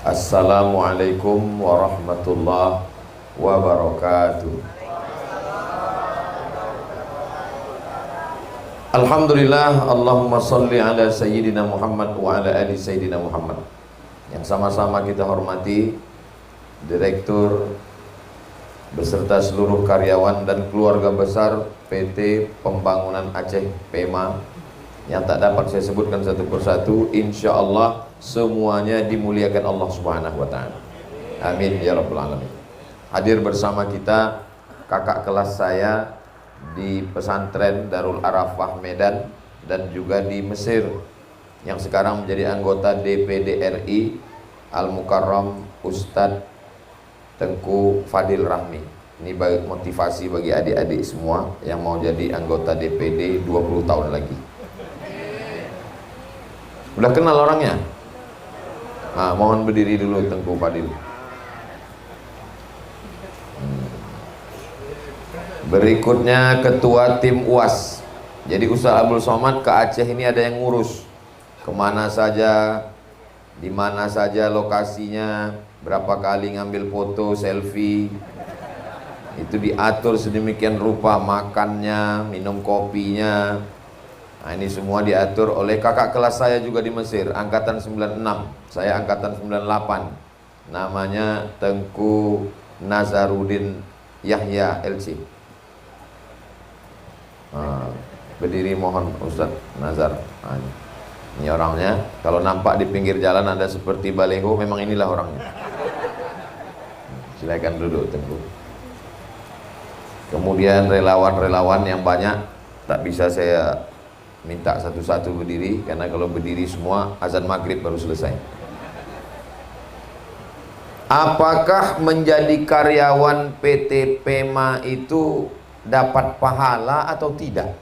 Assalamualaikum warahmatullahi wabarakatuh. Alhamdulillah, Allahumma salli ala Sayyidina Muhammad wa ala ali Sayyidina Muhammad. Yang sama-sama kita hormati Direktur beserta seluruh karyawan dan keluarga besar PT Pembangunan Aceh PEMA, yang tak dapat saya sebutkan satu persatu, insya Allah semuanya dimuliakan Allah Subhanahu wa Ta'ala. Amin ya Rabbal Alamin. Hadir bersama kita kakak kelas saya di pesantren Darul Arafah Medan dan juga di Mesir, yang sekarang menjadi anggota DPD RI, Al-Mukarram Ustadz Tengku Fadil Rahmi. Ini bagi motivasi bagi adik-adik semua yang mau jadi anggota DPD 20 tahun lagi. Udah kenal orangnya? Nah, mohon berdiri dulu Tengku Fadil. Berikutnya Ketua Tim UAS. Jadi Ustaz Abdul Somad ke Aceh ini ada yang ngurus kemana saja, di mana saja lokasinya, berapa kali ngambil foto, selfie, itu diatur sedemikian rupa, makannya, minum kopinya. Nah, ini semua diatur oleh kakak kelas saya juga di Mesir, angkatan 96, saya angkatan 98, namanya Tengku Nazarudin Yahya LC. Nah, berdiri mohon Ustaz Nazar. Nah, ini orangnya. Kalau nampak di pinggir jalan ada seperti baleho, memang inilah orangnya. Silakan duduk Tengku. Kemudian relawan-relawan yang banyak, tak bisa saya minta satu-satu berdiri, karena kalau berdiri semua azan maghrib baru selesai. Apakah menjadi karyawan PT PEMA itu dapat pahala atau tidak?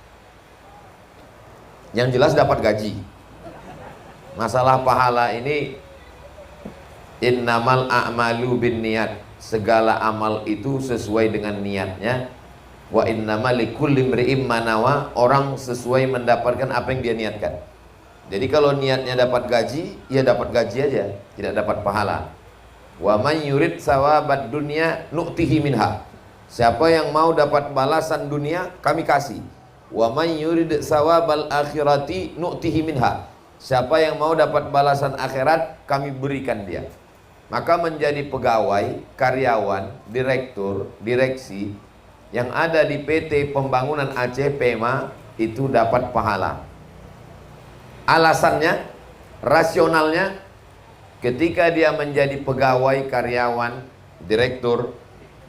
Yang jelas dapat gaji. Masalah pahala ini, innamal a'malu bin niat, segala amal itu sesuai dengan niatnya. Wa innamal likulli imri'in ma nawa, orang sesuai mendapatkan apa yang dia niatkan. Jadi kalau niatnya dapat gaji, ya dapat gaji aja, tidak dapat pahala. Wa man yurid sawabad dunya nu'tihi minha, siapa yang mau dapat balasan dunia kami kasih. Wa man yurid sawabal akhirati nu'tihi minha, siapa yang mau dapat balasan akhirat kami berikan dia. Maka menjadi pegawai, karyawan, direktur, direksi yang ada di PT Pembangunan Aceh PEMA itu dapat pahala. Alasannya, rasionalnya, ketika dia menjadi pegawai, karyawan, direktur,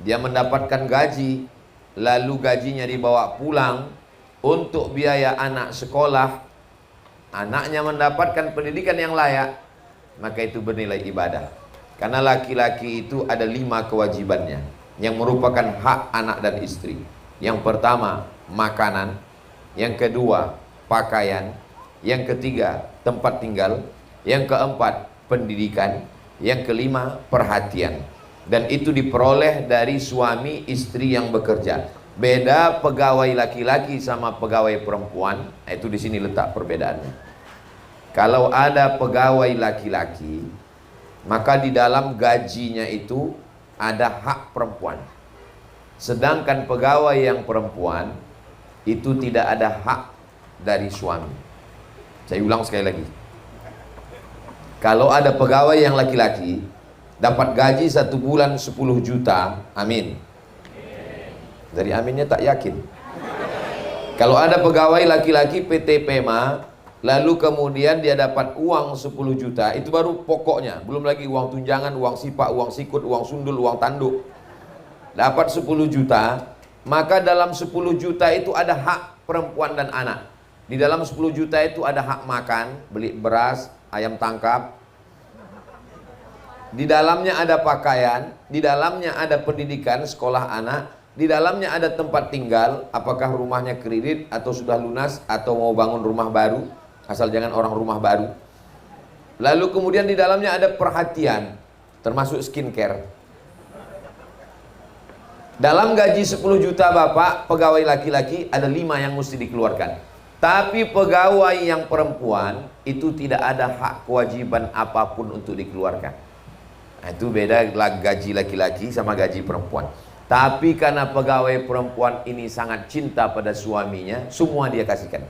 dia mendapatkan gaji, lalu gajinya dibawa pulang untuk biaya anak sekolah, anaknya mendapatkan pendidikan yang layak, maka itu bernilai ibadah. Karena laki-laki itu ada 5 kewajibannya yang merupakan hak anak dan istri. Yang pertama, makanan. Yang kedua, pakaian. Yang ketiga, tempat tinggal. Yang keempat, pendidikan. Yang kelima, perhatian. Dan itu diperoleh dari suami istri yang bekerja. Beda pegawai laki-laki sama pegawai perempuan. Itu di sini letak perbedaannya. Kalau ada pegawai laki-laki, maka di dalam gajinya itu ada hak perempuan. Sedangkan pegawai yang perempuan itu tidak ada hak dari suami. Saya ulang sekali lagi. Kalau ada pegawai yang laki-laki dapat gaji 1 bulan 10 juta, amin. Dari aminnya tak yakin. Kalau ada pegawai laki-laki PT PEMA, lalu kemudian dia dapat uang 10 juta, itu baru pokoknya, belum lagi uang tunjangan, uang sipak, uang sikut, uang sundul, uang tanduk. Dapat 10 juta, maka dalam 10 juta itu ada hak perempuan dan anak. Di dalam 10 juta itu ada hak makan, beli beras, ayam tangkap. Di dalamnya ada pakaian, di dalamnya ada pendidikan, sekolah anak, di dalamnya ada tempat tinggal, apakah rumahnya kredit atau sudah lunas atau mau bangun rumah baru. Asal jangan orang rumah baru. Lalu kemudian di dalamnya ada perhatian, termasuk skincare. Dalam gaji 10 juta Bapak, pegawai laki-laki ada 5 yang mesti dikeluarkan. Tapi pegawai yang perempuan itu tidak ada hak kewajiban apapun untuk dikeluarkan. Nah, itu beda gaji laki-laki sama gaji perempuan. Tapi karena pegawai perempuan ini sangat cinta pada suaminya, semua dia kasihkan.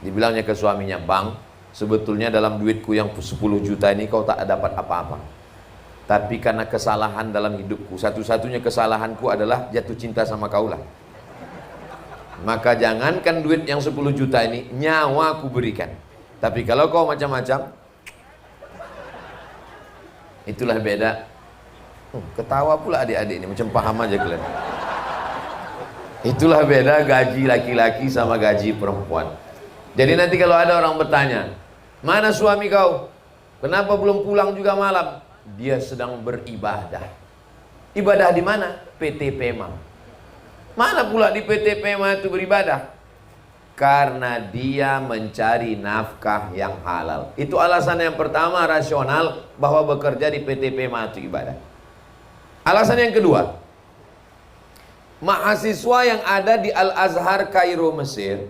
Dibilangnya ke suaminya, "Bang, sebetulnya dalam duitku yang 10 juta ini kau tak dapat apa-apa. Tapi karena kesalahan dalam hidupku, satu-satunya kesalahanku adalah jatuh cinta sama kaulah. Maka jangankan duit yang 10 juta ini, nyawa aku berikan. Tapi kalau kau macam-macam," itulah beda. Ketawa pula adik-adik ini, macam paham aja kalian. Itulah beda gaji laki-laki sama gaji perempuan. Jadi nanti kalau ada orang bertanya, "Mana suami kau? Kenapa belum pulang juga malam?" Dia sedang beribadah. Ibadah di mana? PT PEMA. Mana pula di PT PEMA itu beribadah? Karena dia mencari nafkah yang halal. Itu alasan yang pertama rasional bahwa bekerja di PT PEMA itu ibadah. Alasan yang kedua, mahasiswa yang ada di Al-Azhar Kairo Mesir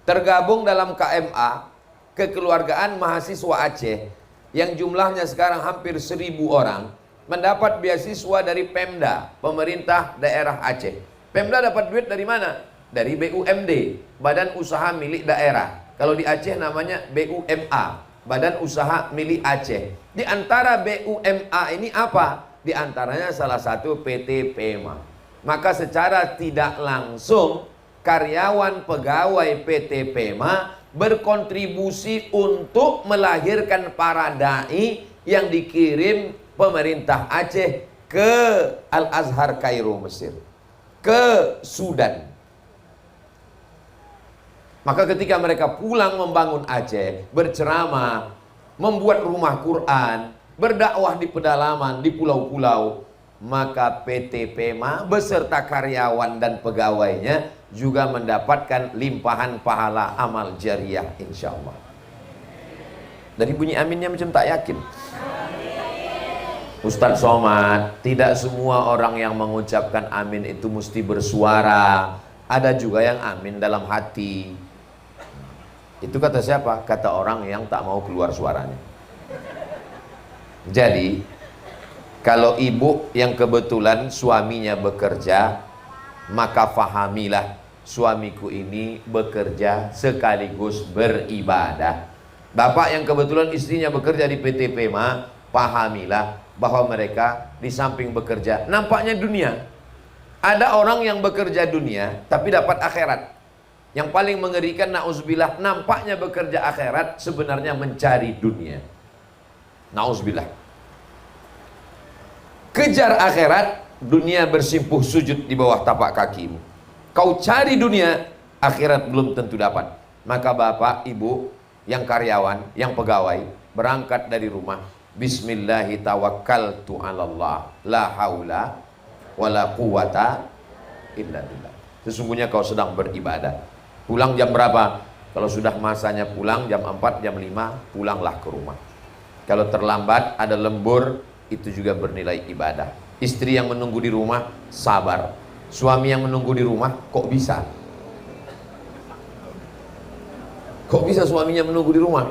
tergabung dalam KMA, Kekeluargaan Mahasiswa Aceh, yang jumlahnya sekarang hampir 1.000 orang, mendapat beasiswa dari Pemda, pemerintah daerah Aceh. Pemda dapat duit dari mana? Dari BUMD, Badan Usaha Milik Daerah. Kalau di Aceh namanya BUMA, Badan Usaha Milik Aceh. Di antara BUMA ini apa? Di antaranya salah satu PT PEMA. Maka secara tidak langsung karyawan pegawai PT PEMA berkontribusi untuk melahirkan para dai yang dikirim pemerintah Aceh ke Al-Azhar Kairo Mesir, ke Sudan. Maka ketika mereka pulang membangun Aceh, berceramah, membuat rumah Quran, berdakwah di pedalaman, di pulau-pulau, maka PT PEMA beserta karyawan dan pegawainya juga mendapatkan limpahan pahala amal jariah, insya Allah. Dari bunyi aminnya macam tak yakin. Ustadz Somad, tidak semua orang yang mengucapkan amin itu mesti bersuara. Ada juga yang amin dalam hati. Itu kata siapa? Kata orang yang tak mau keluar suaranya. Jadi kalau ibu yang kebetulan suaminya bekerja, maka fahamilah suamiku ini bekerja sekaligus beribadah. Bapak yang kebetulan istrinya bekerja di PT PEMA, pahamilah bahwa mereka di samping bekerja nampaknya dunia. Ada orang yang bekerja dunia tapi dapat akhirat. Yang paling mengerikan, na'udzubillah, nampaknya bekerja akhirat, sebenarnya mencari dunia. Na'udzubillah. Kejar akhirat, dunia bersimpuh sujud di bawah tapak kakimu. Kau cari dunia, akhirat belum tentu dapat. Maka bapak, ibu, yang karyawan, yang pegawai, berangkat dari rumah, Bismillahi tawakkaltu 'alallah, la haula wala quwata illa billah. Sesungguhnya kau sedang beribadah. Pulang jam berapa? Kalau sudah masanya pulang jam 4, jam 5, pulanglah ke rumah. Kalau terlambat, ada lembur, itu juga bernilai ibadah. Istri yang menunggu di rumah, sabar. Suami yang menunggu di rumah, kok bisa? Kok bisa suaminya menunggu di rumah?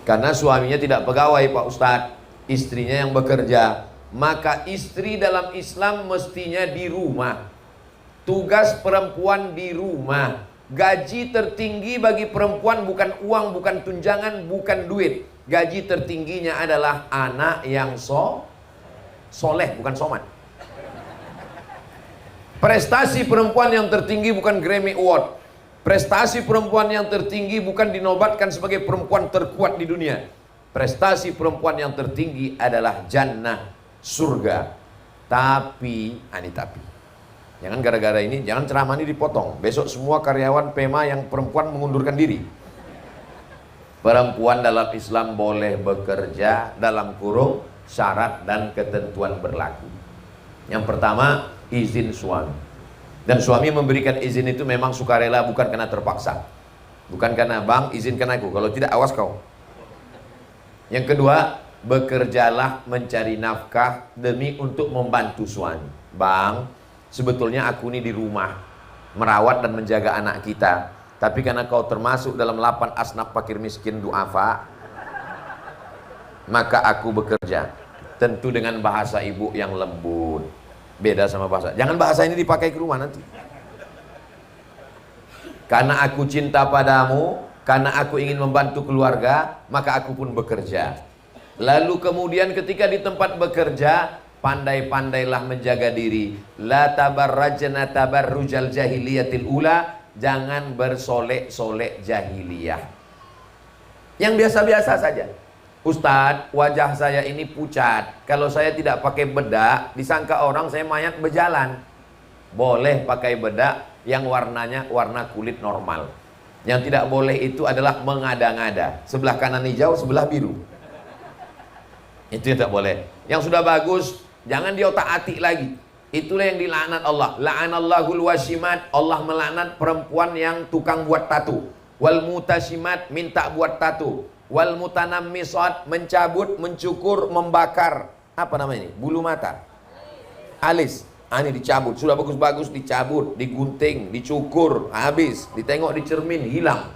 Karena suaminya tidak pegawai, Pak Ustadz. Istrinya yang bekerja. Maka istri dalam Islam mestinya di rumah. Tugas perempuan di rumah. Gaji tertinggi bagi perempuan bukan uang, bukan tunjangan, bukan duit. Gaji tertingginya adalah anak yang soleh, bukan somat. Prestasi perempuan yang tertinggi bukan Grammy Award. Prestasi perempuan yang tertinggi bukan dinobatkan sebagai perempuan terkuat di dunia. Prestasi perempuan yang tertinggi adalah jannah, surga. Tapi jangan gara-gara ini, jangan ceramah ini dipotong. Besok semua karyawan PEMA yang perempuan mengundurkan diri. Perempuan dalam Islam boleh bekerja dalam kurung syarat dan ketentuan berlaku. Yang pertama, izin suami. Dan suami memberikan izin itu memang sukarela, bukan karena terpaksa. Bukan karena, "Bang, izinkan aku, kalau tidak awas kau." Yang kedua, bekerjalah mencari nafkah demi untuk membantu suami. "Bang, sebetulnya aku ini di rumah merawat dan menjaga anak kita, tapi karena kau termasuk dalam 8 asnaf fakir miskin du'afa, maka aku bekerja." Tentu dengan bahasa ibu yang lembut. Beda sama bahasa. Jangan bahasa ini dipakai ke rumah nanti. Karena aku cinta padamu, karena aku ingin membantu keluarga, maka aku pun bekerja. Lalu kemudian ketika di tempat bekerja, pandai-pandailah menjaga diri. La tabarrajna tabarrujal jahiliyatil ula. Jangan bersolek-solek jahiliyah. Yang biasa-biasa saja. Ustadz, wajah saya ini pucat. Kalau saya tidak pakai bedak, disangka orang saya mayat berjalan. Boleh pakai bedak yang warnanya warna kulit normal. Yang tidak boleh itu adalah mengada-ngada. Sebelah kanan hijau, sebelah biru. Itu yang tidak boleh. Yang sudah bagus, jangan diotak-atik lagi. Itulah yang dilaknat Allah. La'anallahul wasimat. Allah melaknat perempuan yang tukang buat tato. Wal mutashimat, minta buat tato. Wal mutanammisat, mencabut, mencukur, membakar. Apa namanya ini? Bulu mata. Alis. Ini dicabut. Sudah bagus-bagus dicabut, digunting, dicukur, habis. Ditengok di cermin, hilang.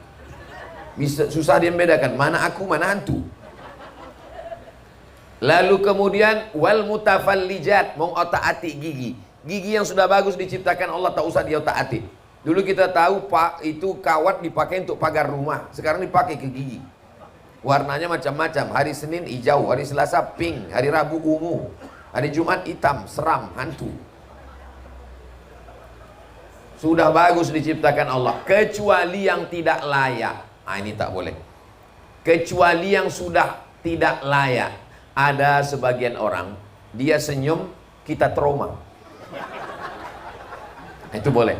Bisa, susah dia membedakan mana aku, mana hantu. Lalu kemudian wal mutafallijat, mengotak-atik gigi. Gigi yang sudah bagus diciptakan Allah, tak usah diotak-atik. Dulu kita tahu Pak, itu kawat dipakai untuk pagar rumah. Sekarang dipakai ke gigi. Warnanya macam-macam. Hari Senin hijau, hari Selasa pink, hari Rabu ungu, hari Jumat hitam, seram, hantu. Sudah bagus diciptakan Allah, kecuali yang tidak layak. Ini tak boleh. Kecuali yang sudah tidak layak. Ada sebagian orang, dia senyum, kita trauma. Itu boleh.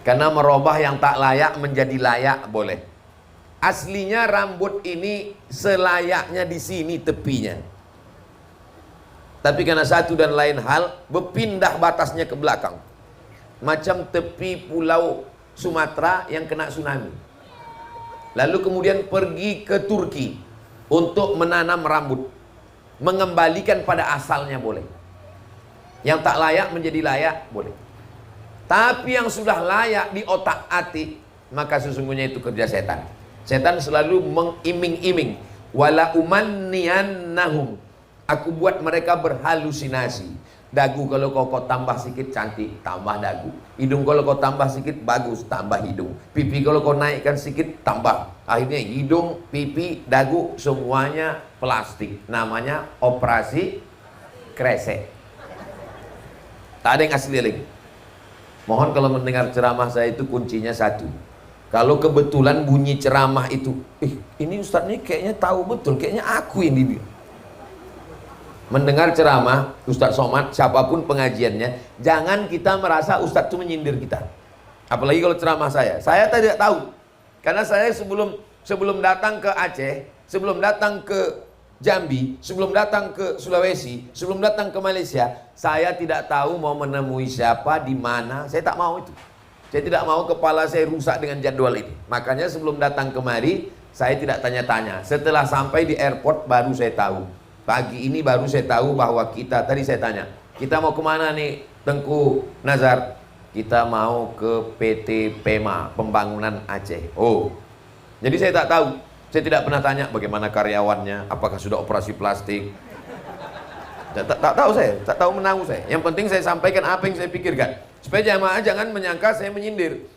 Karena merubah yang tak layak menjadi layak, boleh. Aslinya rambut ini selayaknya di sini tepinya. Tapi karena satu dan lain hal, berpindah batasnya ke belakang. Macam tepi pulau Sumatera yang kena tsunami. Lalu kemudian pergi ke Turki untuk menanam rambut. Mengembalikan pada asalnya boleh. Yang tak layak menjadi layak boleh. Tapi yang sudah layak di otak-atik, maka sesungguhnya itu kerja setan. Setan selalu mengiming-iming. Wala umanniyannahum. Aku buat mereka berhalusinasi. Dagu kalau kau tambah sedikit cantik, tambah dagu. Hidung kalau kau tambah sedikit bagus, tambah hidung. Pipi kalau kau naikkan sedikit, tambah. Akhirnya hidung, pipi, dagu semuanya plastik. Namanya operasi kresek. Tak ada yang asli lagi. Mohon kalau mendengar ceramah saya itu kuncinya satu. Kalau kebetulan bunyi ceramah itu, ini Ustadz ini kayaknya tahu betul, kayaknya aku yang dibilang. Mendengar ceramah Ustadz Somad, siapapun pengajiannya, jangan kita merasa Ustadz itu menyindir kita. Apalagi kalau ceramah saya tidak tahu. Karena saya sebelum datang ke Aceh, sebelum datang ke Jambi, sebelum datang ke Sulawesi, sebelum datang ke Malaysia, saya tidak tahu mau menemui siapa, di mana. Saya tak mau itu. Saya tidak mau kepala saya rusak dengan jadwal ini. Makanya sebelum datang kemari, saya tidak tanya-tanya. Setelah sampai di airport baru saya tahu. Pagi ini baru saya tahu bahwa tadi saya tanya, kita mau kemana nih Tengku Nazar? Kita mau ke PT PEMA, Pembangunan Aceh. Oh, jadi saya tak tahu. Saya tidak pernah tanya bagaimana karyawannya, apakah sudah operasi plastik. Tak tahu saya, tak tahu menahu saya. Yang penting saya sampaikan apa yang saya pikirkan. Supaya jamaah jangan menyangka saya menyindir.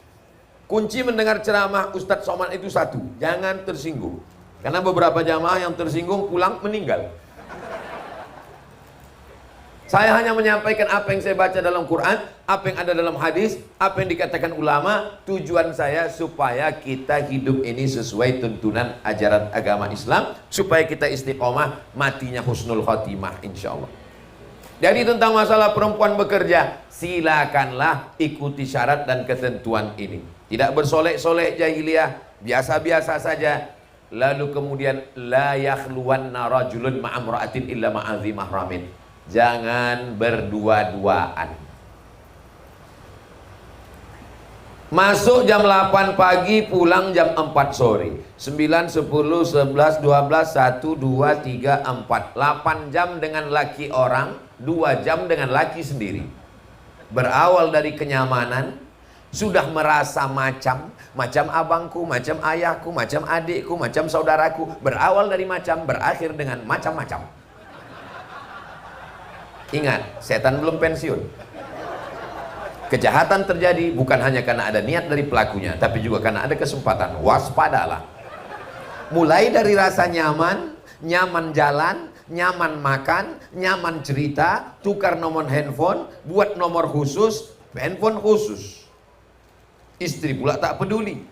Kunci mendengar ceramah Ustadz Somad itu satu, jangan tersinggung. Karena beberapa jamaah yang tersinggung pulang meninggal. Saya hanya menyampaikan apa yang saya baca dalam Quran, apa yang ada dalam hadis, apa yang dikatakan ulama. Tujuan saya supaya kita hidup ini sesuai tuntunan ajaran agama Islam, supaya kita istiqomah, matinya husnul khotimah insyaallah. Jadi tentang masalah perempuan bekerja, silakanlah ikuti syarat dan ketentuan ini. Tidak bersolek-solek jahiliyah, biasa-biasa saja. Lalu kemudian la yakhluwanna rajulun ma'amra'atin illa ma'adzi mahramin. Jangan berdua-duaan. Masuk jam 8 pagi, pulang jam 4 sore. 9, 10, 11, 12, 1, 2, 3, 4. 8 jam dengan laki orang, 2 jam dengan laki sendiri. Berawal dari kenyamanan, sudah merasa macam abangku, macam ayahku, macam adikku, macam saudaraku. Berawal dari macam, berakhir dengan macam-macam. Ingat, setan belum pensiun. Kejahatan terjadi bukan hanya karena ada niat dari pelakunya, tapi juga karena ada kesempatan. Waspadalah. Mulai dari rasa nyaman, nyaman jalan, nyaman makan, nyaman cerita, tukar nomor handphone, buat nomor khusus, handphone khusus. Istri pula tak peduli.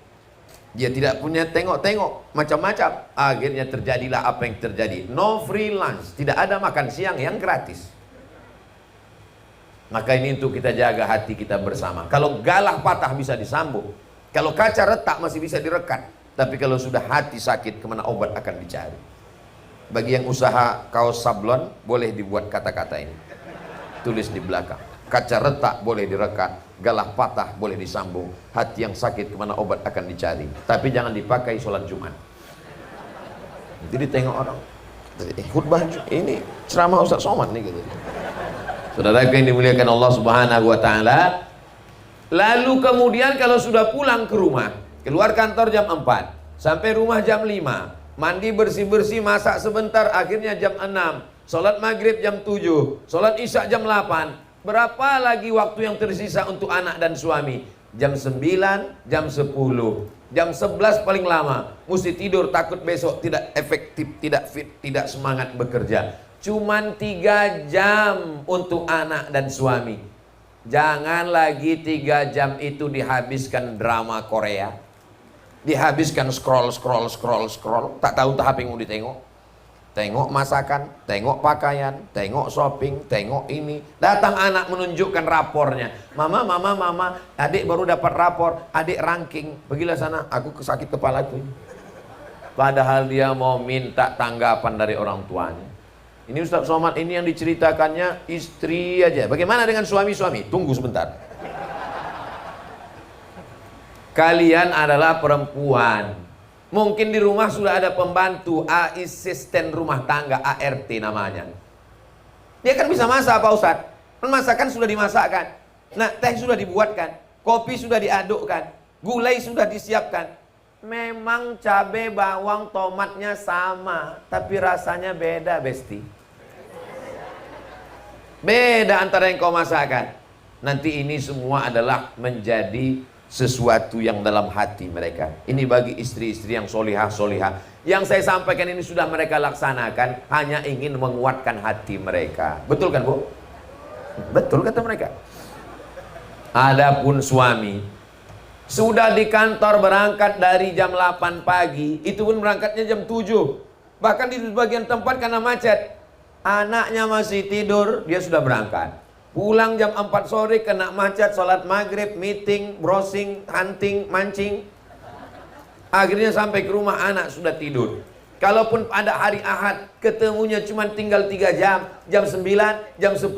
Dia tidak punya tengok-tengok, macam-macam. Akhirnya terjadilah apa yang terjadi. No free lunch, tidak ada makan siang yang gratis. Maka ini untuk kita jaga hati kita bersama. Kalau galah patah bisa disambung, kalau kaca retak masih bisa direkat. Tapi kalau sudah hati sakit, kemana obat akan dicari. Bagi yang usaha kaos sablon, boleh dibuat kata-kata ini, tulis di belakang. Kaca retak boleh direkat, galah patah boleh disambung, hati yang sakit kemana obat akan dicari. Tapi jangan dipakai sholat Jumat. Jadi tengok orang, khutbah ini ceramah Ustaz Somad nih gitu. Saudara yang dimuliakan Allah Subhanahu wa taala. Lalu kemudian kalau sudah pulang ke rumah, keluar kantor jam 4, sampai rumah jam 5, mandi bersih-bersih, masak sebentar, akhirnya jam 6, sholat maghrib jam 7, sholat isya jam 8. Berapa lagi waktu yang tersisa untuk anak dan suami? Jam 9, jam 10, jam 11 paling lama. Mesti tidur, takut besok tidak efektif, tidak fit, tidak semangat bekerja. Cuman 3 jam untuk anak dan suami. Jangan lagi 3 jam itu dihabiskan drama Korea, dihabiskan scroll. Tak tahu apa yang mau ditengok. Tengok masakan, tengok pakaian, tengok shopping, tengok ini. Datang anak menunjukkan rapornya. Mama, adik baru dapat rapor, adik ranking. Pergilah sana, aku sakit kepala tuh. Padahal dia mau minta tanggapan dari orang tuanya. Ini Ustaz Somad ini yang diceritakannya istri aja. Bagaimana dengan suami-suami? Tunggu sebentar. Kalian adalah perempuan. Mungkin di rumah sudah ada pembantu, asisten rumah tangga, ART namanya. Dia kan bisa masak Pak Ustaz. Masakan sudah dimasakkan. Nah, teh sudah dibuatkan. Kopi sudah diadukkan. Gulai sudah disiapkan. Memang cabai, bawang, tomatnya sama, tapi rasanya beda, Besti. Beda antara yang kau masakan. Nanti ini semua adalah menjadi sesuatu yang dalam hati mereka. Ini bagi istri-istri yang solihah. Yang saya sampaikan ini sudah mereka laksanakan, hanya ingin menguatkan hati mereka. Betul kan Bu? Betul kata mereka. Adapun suami sudah di kantor berangkat dari jam 8 pagi, itu pun berangkatnya jam 7. Bahkan di sebagian tempat karena macet, anaknya masih tidur, dia sudah berangkat. Pulang jam 4 sore kena macet, sholat maghrib, meeting, browsing, hunting, mancing. Akhirnya sampai ke rumah anak sudah tidur. Kalaupun pada hari Ahad ketemunya cuma tinggal 3 jam, jam 9, jam 10,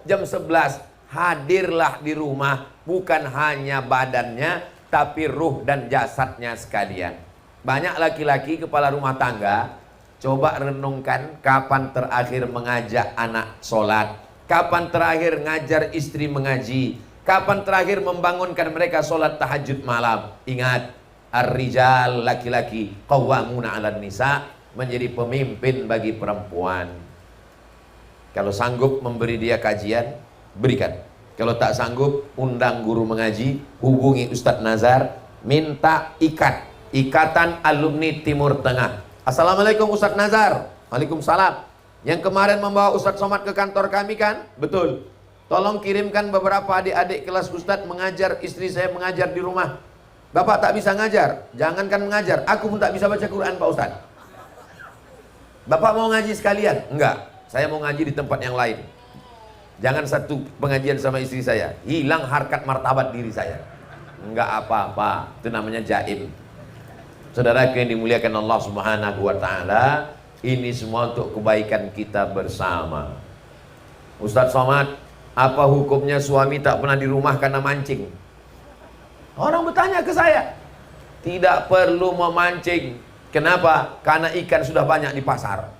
jam 11. Hadirlah di rumah, bukan hanya badannya, tapi ruh dan jasadnya sekalian. Banyak laki-laki kepala rumah tangga, coba renungkan kapan terakhir mengajak anak sholat, kapan terakhir ngajar istri mengaji, kapan terakhir membangunkan mereka sholat tahajud malam. Ingat, ar-rijal, laki-laki, qawwamuna 'alan nisa, menjadi pemimpin bagi perempuan. Kalau sanggup memberi dia kajian, berikan. Kalau tak sanggup, undang guru mengaji, hubungi Ustadz Nazar, minta ikatan alumni Timur Tengah. Assalamualaikum Ustadz Nazar. Waalaikumsalam. Yang kemarin membawa Ustadz Somad ke kantor kami kan? Betul. Tolong kirimkan beberapa adik-adik kelas Ustadz mengajar, istri saya mengajar di rumah. Bapak tak bisa ngajar, jangankan mengajar, aku pun tak bisa baca Quran Pak Ustadz. Bapak mau ngaji sekalian? Enggak, saya mau ngaji di tempat yang lain. Jangan satu pengajian sama istri saya, hilang harkat martabat diri saya. Enggak apa-apa, itu namanya jaim. Saudara yang dimuliakan Allah Subhanahu wa taala, ini semua untuk kebaikan kita bersama. Ustadz Somad, apa hukumnya suami tak pernah di rumah karena mancing? Orang bertanya ke saya. Tidak perlu memancing. Kenapa? Karena ikan sudah banyak di pasar.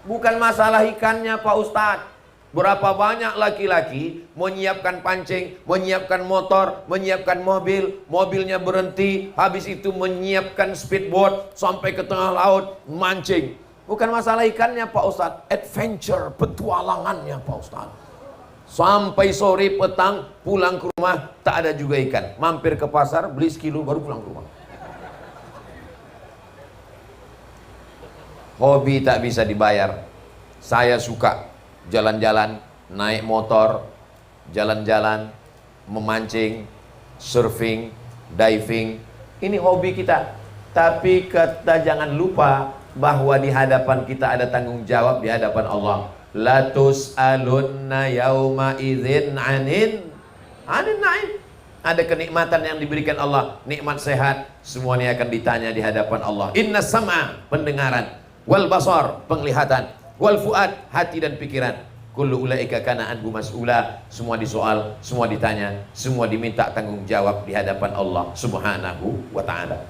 Bukan masalah ikannya Pak Ustadz. Berapa banyak laki-laki menyiapkan pancing, menyiapkan motor, menyiapkan mobil, mobilnya berhenti, habis itu menyiapkan speedboat sampai ke tengah laut mancing. Bukan masalah ikannya Pak Ustadz, adventure, petualangannya Pak Ustadz. Sampai sore petang, pulang ke rumah tak ada juga ikan. Mampir ke pasar, beli sekilo baru pulang ke rumah. Hobi tak bisa dibayar. Saya suka jalan-jalan, naik motor, jalan-jalan, memancing, surfing, diving. Ini hobi kita. Tapi kita jangan lupa bahwa di hadapan kita ada tanggung jawab di hadapan Allah. La tus'alunna yauma idzin anin na'im. Ada kenikmatan yang diberikan Allah, nikmat sehat, semuanya akan ditanya di hadapan Allah. Inna sam'a, pendengaran, wal basar, penglihatan, wal fuad, hati dan pikiran. Kullu ulaika kana anhu mas'ula, semua disoal, semua ditanya, semua diminta tanggung jawab di hadapan Allah Subhanahu wa ta'ala.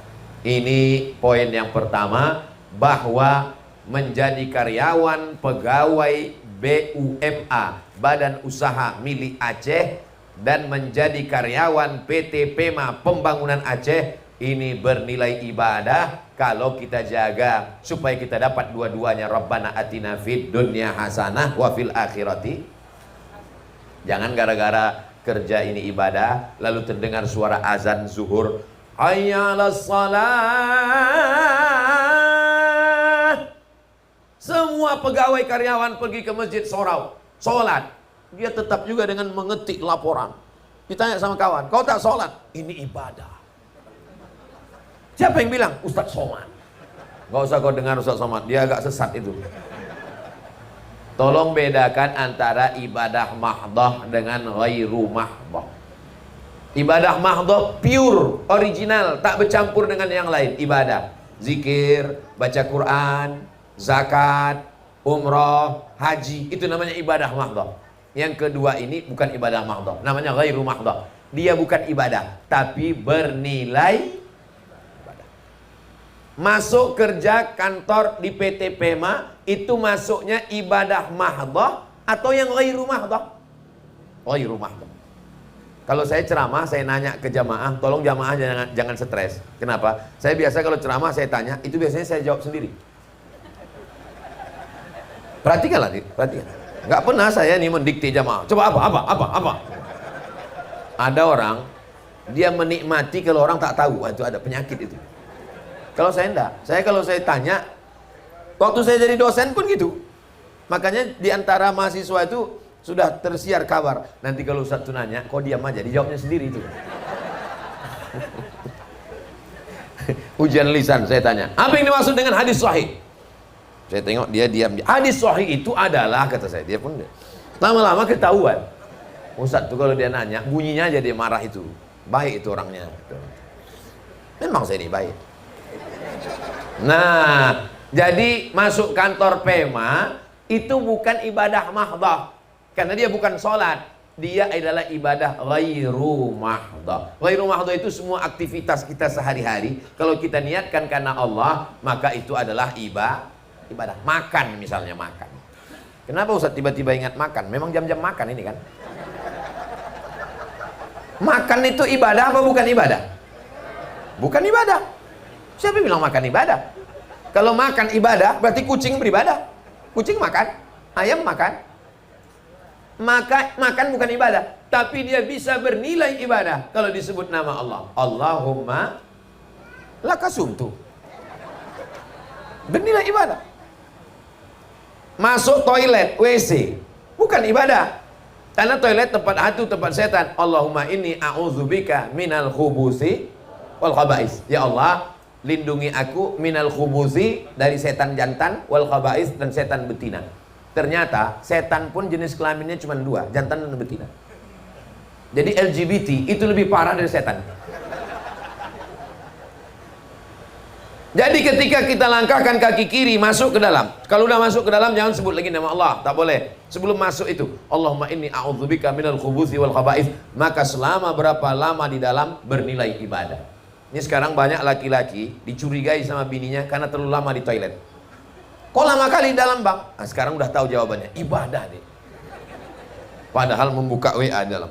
Ini poin yang pertama, bahwa menjadi karyawan pegawai BUMA, Badan Usaha Milik Aceh, dan menjadi karyawan PT PEMA Pembangunan Aceh, ini bernilai ibadah kalau kita jaga supaya kita dapat dua-duanya. Rabbana atina fid dunya hasanah wa fil akhirati. Jangan gara-gara kerja ini ibadah lalu terdengar suara azan zuhur, hayya 'alas shalah. Semua pegawai karyawan pergi ke masjid Sorau, sholat. Dia tetap juga dengan mengetik laporan. Ditanya sama kawan, kau tak sholat? Ini ibadah. Siapa yang bilang? Ustadz Somad. Gak usah kau dengar Ustadz Somad, dia agak sesat itu. Tolong bedakan antara ibadah mahdoh dengan ghairu mahdoh. Ibadah mahdoh pure, original, tak bercampur dengan yang lain. Ibadah, zikir, baca Quran, zakat, umroh, haji, itu namanya ibadah mahdoh. Yang kedua ini bukan ibadah mahdoh, namanya ghairu mahdoh. Dia bukan ibadah, tapi bernilai ibadah. Masuk kerja kantor di PT PEMA, itu masuknya ibadah mahdoh atau yang ghairu mahdoh? Ghairu mahdoh. Kalau saya ceramah, saya nanya ke jamaah, tolong jamaah jangan stres. Kenapa? Saya biasa kalau ceramah saya tanya, itu biasanya saya jawab sendiri. Perhatikanlah, perhatikan. Nggak pernah saya nih mendikte jamaah. Coba apa. Ada orang, dia menikmati kalau orang tak tahu. Itu ada penyakit itu. Kalau saya enggak. Kalau saya tanya, waktu saya jadi dosen pun gitu. Makanya di antara mahasiswa itu sudah tersiar kabar. Nanti kalau Ustaz tuh nanya, kok diam aja, dijawabnya sendiri itu. Ujian lisan saya tanya, apa yang dimaksud dengan hadis sahih? Saya tengok dia diam. Hadis sahih itu adalah, kata saya. Dia pun lama-lama ketahuan. Ustaz tuh kalau dia nanya, bunyinya aja dia marah itu. Baik itu orangnya. Memang saya ini baik. Nah, jadi masuk kantor PEMA itu bukan ibadah mahdoh. Karena dia bukan sholat. Dia adalah ibadah ghairu mahdoh. Ghairu mahdoh itu semua aktivitas kita sehari-hari. Kalau kita niatkan karena Allah, maka itu adalah ibadah. Makan misalnya, makan. Kenapa Ustaz tiba-tiba ingat makan? Memang jam-jam makan ini kan. Makan itu ibadah apa bukan ibadah? Bukan ibadah. Siapa bilang makan ibadah? Kalau makan ibadah berarti kucing beribadah. Kucing makan, ayam makan. Makan bukan ibadah, tapi dia bisa bernilai ibadah kalau disebut nama Allah. Allahumma lakasumtu. Bernilai ibadah. Masuk toilet, WC, bukan ibadah. Karena toilet tempat hantu, tempat setan. Allahumma inni a'udzubika minal khubusi wal khaba'is. Ya Allah, lindungi aku minal khubusi, dari setan jantan, wal khaba'is, dan setan betina. Ternyata setan pun jenis kelaminnya cuma dua, jantan dan betina. Jadi LGBT itu lebih parah dari setan. Jadi ketika kita langkahkan kaki kiri masuk ke dalam, kalau udah masuk ke dalam jangan sebut lagi nama Allah, tak boleh. Sebelum masuk itu, Allahumma inni a'udzubika minal khubuthi wal khaba'ith, maka selama berapa lama di dalam bernilai ibadah. Ini sekarang banyak laki-laki dicurigai sama bininya karena terlalu lama di toilet. Kok lama kali di dalam bang? Nah, sekarang udah tahu jawabannya, ibadah deh. Padahal membuka WA dalam.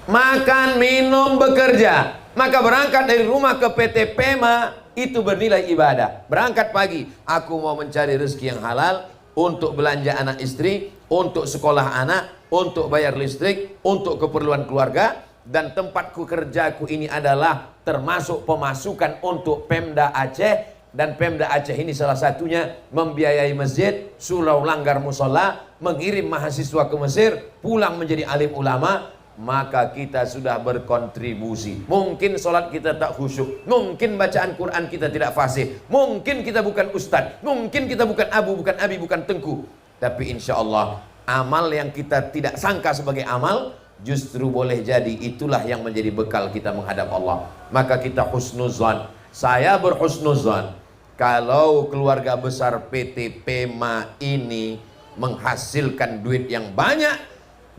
Makan, minum, bekerja. Maka berangkat dari rumah ke PT PEMA itu bernilai ibadah. Berangkat pagi, aku mau mencari rezeki yang halal, untuk belanja anak istri, untuk sekolah anak, untuk bayar listrik, untuk keperluan keluarga. Dan tempat kerjaku ini adalah termasuk pemasukan untuk Pemda Aceh. Dan Pemda Aceh ini salah satunya membiayai masjid, surau langgar musola, mengirim mahasiswa ke Mesir, pulang menjadi alim ulama. Maka kita sudah berkontribusi. Mungkin sholat kita tak khusyuk, mungkin bacaan Quran kita tidak fasih, mungkin kita bukan ustadz, mungkin kita bukan abu, bukan abi, bukan tengku. Tapi insya Allah amal yang kita tidak sangka sebagai amal, justru boleh jadi itulah yang menjadi bekal kita menghadap Allah. Maka kita husnuzan. Saya berhusnuzan kalau keluarga besar PT PEMA ini menghasilkan duit yang banyak,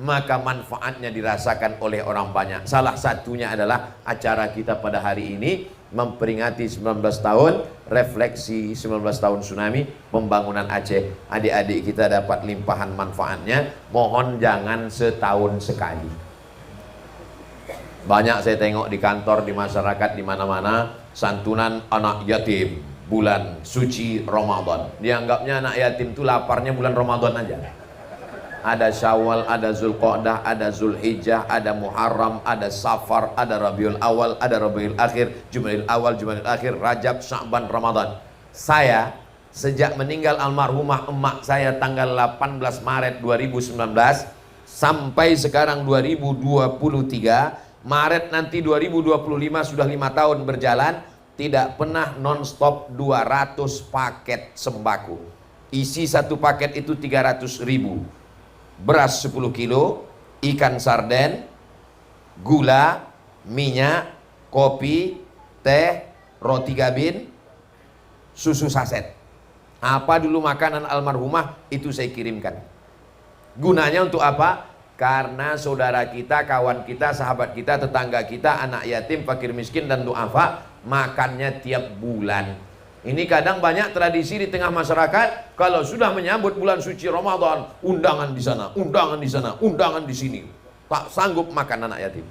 maka manfaatnya dirasakan oleh orang banyak. Salah satunya adalah acara kita pada hari ini memperingati 19 tahun refleksi 19 tahun tsunami pembangunan Aceh. Adik-adik kita dapat limpahan manfaatnya. Mohon jangan setahun sekali. Banyak saya tengok di kantor, di masyarakat, di mana-mana santunan anak yatim bulan suci Ramadan. Dianggapnya anak yatim itu laparnya bulan Ramadan aja. Ada Syawal, ada Zulqa'dah, ada Zulhijjah, ada Muharram, ada Safar, ada Rabiul Awal, ada Rabiul Akhir, Jumadil Awal, Jumadil Akhir, Rajab, Sya'ban, Ramadan. Saya sejak meninggal almarhumah emak saya tanggal 18 Maret 2019 sampai sekarang 2023, Maret nanti 2025 sudah 5 tahun berjalan, tidak pernah non-stop 200 paket sembako. Isi satu paket itu 300.000. Beras 10 kilo, ikan sarden, gula, minyak, kopi, teh, roti gabin, susu saset. Apa dulu makanan almarhumah itu saya kirimkan. Gunanya untuk apa? Karena saudara kita, kawan kita, sahabat kita, tetangga kita, anak yatim, fakir miskin dan duafa makannya tiap bulan. Ini kadang banyak tradisi di tengah masyarakat, kalau sudah menyambut bulan suci Ramadan, undangan di sana, undangan di sana, undangan di sini. Tak sanggup makan anak yatim.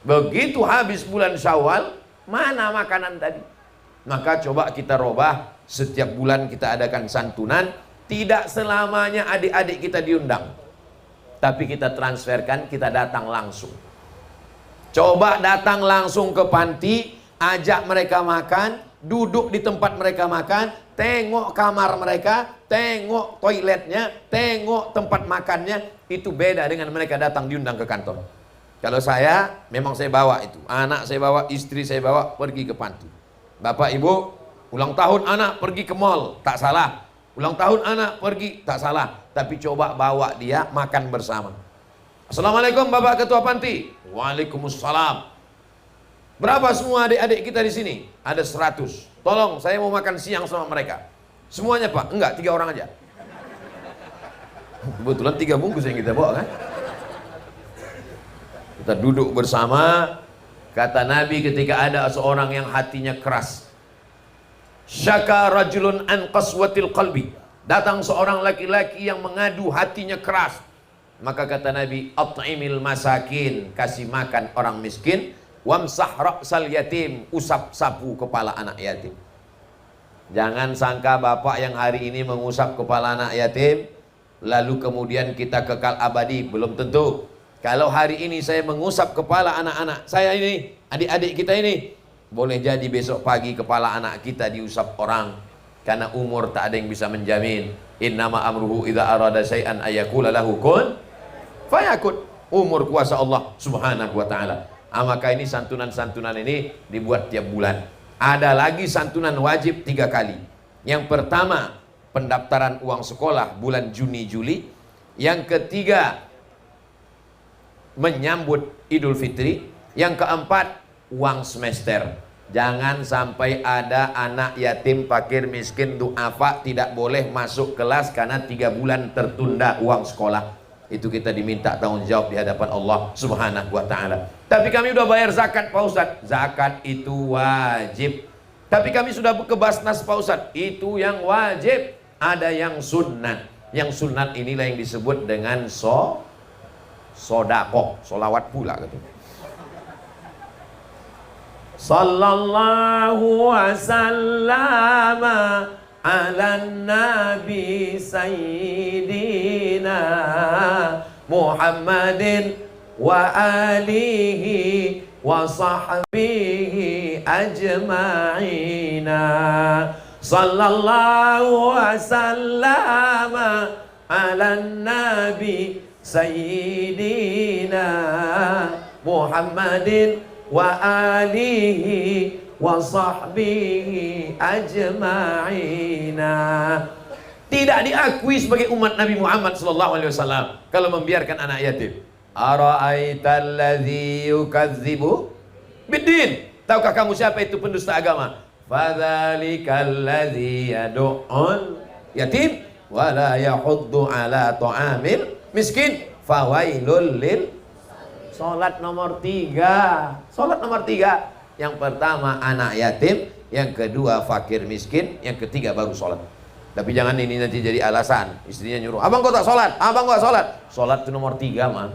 Begitu habis bulan Syawal, mana makanan tadi? Maka coba kita robah, setiap bulan kita adakan santunan, tidak selamanya adik-adik kita diundang. Tapi kita transferkan, kita datang langsung. Coba datang langsung ke panti, ajak mereka makan, duduk di tempat mereka makan, tengok kamar mereka, tengok toiletnya, tengok tempat makannya. Itu beda dengan mereka datang diundang ke kantor. Kalau saya, memang saya bawa itu, anak saya bawa, istri saya bawa, pergi ke panti. Bapak ibu, ulang tahun anak pergi ke mall, tak salah. Ulang tahun anak pergi, tak salah. Tapi coba bawa dia makan bersama. Assalamualaikum Bapak Ketua Panti. Waalaikumsalam. Berapa semua adik-adik kita di sini? Ada 100. Tolong, saya mau makan siang sama mereka. Semuanya Pak? Enggak, 3 orang aja. Kebetulan 3 bungkus yang kita bawa kan. Kita duduk bersama. Kata Nabi ketika ada seorang yang hatinya keras. Syaka rajulun an qaswatil qalbi. Datang seorang laki-laki yang mengadu hatinya keras. Maka kata Nabi, at'imil masakin, kasih makan orang miskin. Wamsah ra'sal yatim, usap sapu kepala anak yatim. Jangan sangka bapak yang hari ini mengusap kepala anak yatim, lalu kemudian kita kekal abadi. Belum tentu. Kalau hari ini saya mengusap kepala anak-anak saya ini, adik-adik kita ini, boleh jadi besok pagi kepala anak kita diusap orang. Karena umur tak ada yang bisa menjamin. Innama amruhu idza arada syai'an ayakula lahu kun fayakun. Umur kuasa Allah subhanahu wa ta'ala. Maka ini santunan-santunan ini dibuat tiap bulan. Ada lagi santunan wajib 3 kali. Yang pertama, pendaftaran uang sekolah bulan Juni Juli. Yang ketiga, menyambut Idul Fitri. Yang keempat, uang semester. Jangan sampai ada anak yatim, fakir, miskin, duafa tidak boleh masuk kelas karena 3 bulan tertunda uang sekolah. Itu kita diminta tanggung jawab di hadapan Allah subhanahu wa ta'ala. Tapi kami udah bayar zakat Pak Ustadz. Zakat itu wajib. Tapi kami sudah ke Basnas Pak Ustadz. Itu yang wajib. Ada yang sunnah. Yang sunnah inilah yang disebut dengan sodakoh. Solawat pula katanya. Sallallahu wasallama ala nabi sayyidina Muhammadin wa alihi wa sahbihi ajma'ina. Sallallahu wasallama ala nabi sayyidina Muhammadin wa alihi wa sahbihi ajma'ina. Tidak diakui sebagai umat Nabi Muhammad SAW kalau membiarkan anak yatim. Ara'aital ladzi yukadzibu biddin. Tahukah kamu siapa itu pendusta agama? Fadzalikal ladzi yad'ul yatim wa la yahuddu ala ta'amil miskin. Fawailul lil. Salat nomor 3. Salat nomor 3. Yang pertama anak yatim, yang kedua fakir miskin, yang ketiga baru sholat. Tapi jangan ini nanti jadi alasan istrinya nyuruh, abang kok tak sholat, abang kok sholat. Sholat itu nomor 3 mah.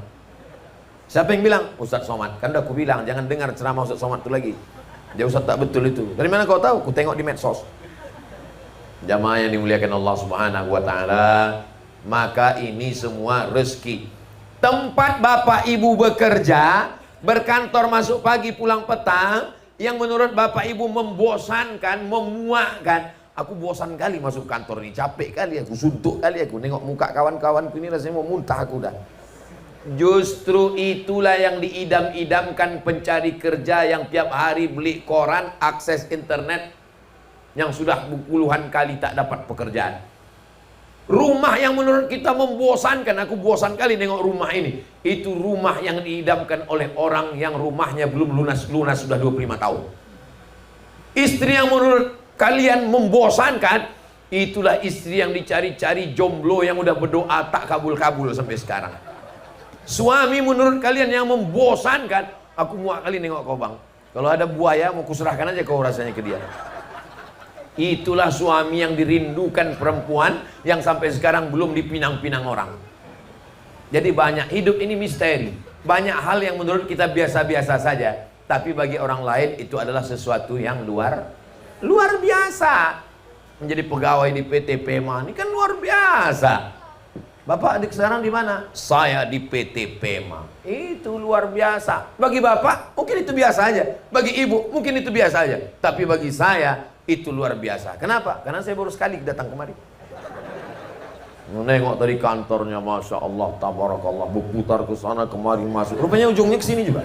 Siapa yang bilang? Ustadz Somad. Kan udah aku bilang jangan dengar ceramah Ustadz Somad itu lagi. Dia Ustadz tak betul itu. Dari mana kau tahu? Ku tengok di medsos. Jamaah yang dimuliakan Allah Subhanahu wa taala, maka ini semua rezeki. Tempat bapak ibu bekerja, berkantor masuk pagi pulang petang, yang menurut bapak ibu membosankan, memuakkan. Aku bosan kali masuk kantor ini, capek kali aku, suntuk kali aku nengok muka kawan-kawanku ini, rasanya mau muntah aku dah. Justru itulah yang diidam-idamkan pencari kerja yang tiap hari beli koran, akses internet, yang sudah puluhan kali tak dapat pekerjaan. Rumah yang menurut kita membosankan, aku bosan kali nengok rumah ini. Itu rumah yang diidamkan oleh orang yang rumahnya belum lunas-lunas sudah 25 tahun. Istri yang menurut kalian membosankan, itulah istri yang dicari-cari jomblo yang udah berdoa tak kabul-kabul sampai sekarang. Suami menurut kalian yang membosankan, aku muak kali nengok kau bang. Kalau ada buaya mau kuserahkan aja kau rasanya ke dia. Itulah suami yang dirindukan perempuan yang sampai sekarang belum dipinang-pinang orang. Jadi banyak, hidup ini misteri. Banyak hal yang menurut kita biasa-biasa saja, tapi bagi orang lain itu adalah sesuatu yang luar biasa. Menjadi pegawai di PT PEMA ini kan luar biasa. Bapak adik sekarang di mana? Saya di PT PEMA. Itu luar biasa. Bagi bapak mungkin itu biasa aja. Bagi ibu mungkin itu biasa aja. Tapi bagi saya itu luar biasa. Kenapa? Karena saya baru sekali datang kemari. Nengok tadi kantornya, masya Allah, tabarakallah, berputar ke sana kemari masuk. Rupanya ujungnya ke sini juga.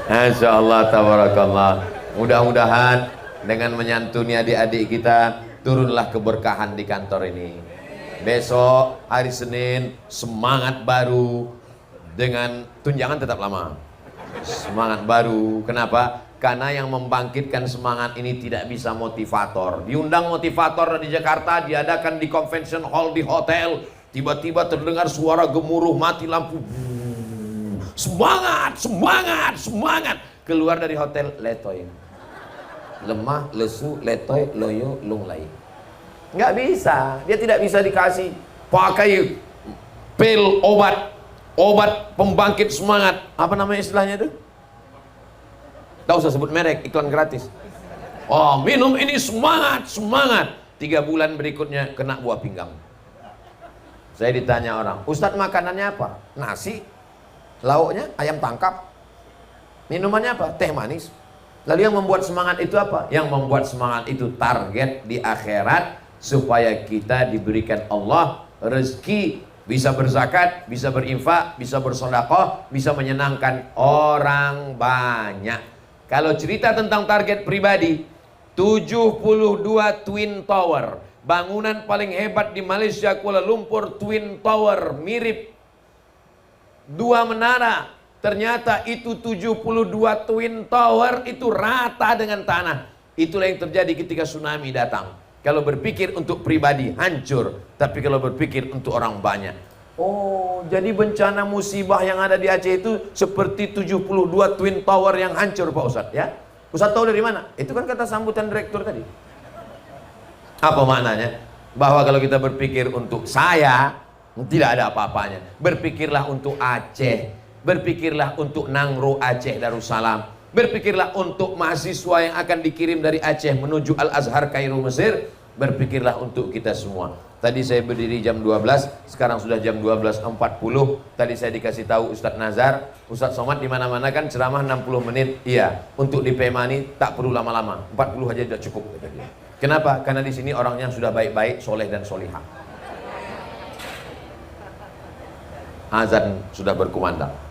Masya Allah, tabarakallah. Mudah-mudahan dengan menyantuni adik-adik kita, turunlah keberkahan di kantor ini. Besok hari Senin semangat baru dengan tunjangan tetap lama. Semangat baru. Kenapa? Karena yang membangkitkan semangat ini tidak bisa motivator. Diundang motivator di Jakarta, diadakan di convention hall di hotel, tiba-tiba terdengar suara gemuruh, mati lampu. Semangat, semangat, semangat. Keluar dari hotel, letoy. Lemah, lesu, letoy, loyo, lunglai. Nggak bisa. Dia tidak bisa dikasih pakai pil obat pembangkit semangat. Apa namanya istilahnya itu? Nggak usah sebut merek, iklan gratis. Oh, minum ini semangat, semangat. 3 bulan berikutnya kena buah pinggang. Saya ditanya orang, Ustadz makanannya apa? Nasi, lauknya ayam tangkap, minumannya apa? Teh manis. Lalu yang membuat semangat itu apa? Yang membuat semangat itu target di akhirat, supaya kita diberikan Allah rezeki, bisa berzakat, bisa berinfak, bisa bersedekah, bisa menyenangkan orang banyak. Kalau cerita tentang target pribadi, 72 Twin Tower, bangunan paling hebat di Malaysia, Kuala Lumpur, Twin Tower, mirip 2 menara. Ternyata itu 72 Twin Tower itu rata dengan tanah. Itulah yang terjadi ketika tsunami datang. Kalau berpikir untuk pribadi hancur, tapi kalau berpikir untuk orang banyak. Oh, jadi bencana musibah yang ada di Aceh itu seperti 72 Twin Tower yang hancur Pak Ustadz ya. Ustadz tahu dari mana? Itu kan kata sambutan direktur tadi. Apa maknanya? Bahwa kalau kita berpikir untuk saya, tidak ada apa-apanya. Berpikirlah untuk Aceh, berpikirlah untuk Nangro Aceh Darussalam, Berpikirlah untuk mahasiswa yang akan dikirim dari Aceh menuju Al-Azhar Kairo Mesir. Berpikirlah untuk kita semua. Tadi saya berdiri jam 12, sekarang sudah jam 12.40. Tadi saya dikasih tahu Ustadz Nazar, Ustadz Somad di mana-mana kan ceramah 60 menit. Iya, untuk di Pemani tak perlu lama-lama, 40 aja sudah cukup. Kenapa? Karena di sini orangnya sudah baik-baik, soleh dan solihah. Azan sudah berkumandang.